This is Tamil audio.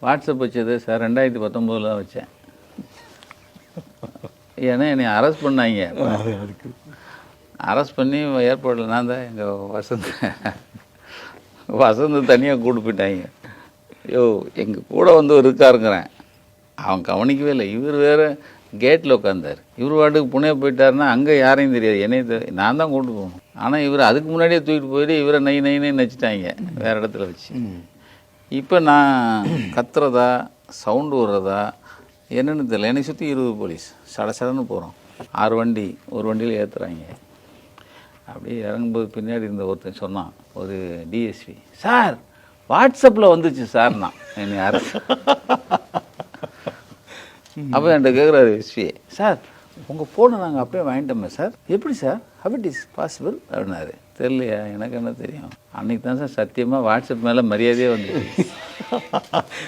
வாட்ஸ்அப் வச்சது சார் 2019 தான் வச்சேன். ஏன்னா என்னை அரெஸ்ட் பண்ணாங்க. அரெஸ்ட் பண்ணி ஏர்போர்ட்டில் நான் தான் எங்கள் வசந்த் தனியாக கூட்டு போயிட்டாங்க. ஐயோ எங்கள் கூட வந்து இருக்காருங்கிறேன். அவன் கவனிக்கவே இல்லை. இவர் வேறு கேட்டில் உட்காந்தார். இவர் வாட்டுக்கு புனே போயிட்டாருன்னா அங்கே யாரையும் தெரியாது, என்னைய நான் தான் கூட்டு போகணும். ஆனால் இவர் அதுக்கு முன்னாடியே தூக்கிட்டு போயிட்டு இவரை நைன்னு நச்சுட்டாங்க வேறு இடத்துல வச்சு. இப்போ நான் கத்துறதா சவுண்டு விடுறதா என்னென்னு தெரியல. என்னை சுற்றி 20 போலீஸ் சடன்னு போகிறோம். 6 வண்டி ஒரு வண்டியில் ஏற்றுறாங்க. அப்படியே இறங்கும்போது பின்னாடி இருந்த ஒருத்தன் சொன்னான், ஒரு டிஎஸ்பி, சார் வாட்ஸ்அப்பில் வந்துச்சு சார். நான் என்னை யார் அப்போ என்கிட்ட கேட்குறாரு எஸ்பி, சார் உங்கள் ஃபோனை நாங்கள் அப்படியே வாங்கிட்டோமே சார், எப்படி sir how it is possible அப்படின்னாரு. தெரியலையா, எனக்கு என்ன தெரியும். அன்றைக்கி தான் சார் சத்தியமாக வாட்ஸ்அப் மேலே மரியாதையே வந்துச்சு.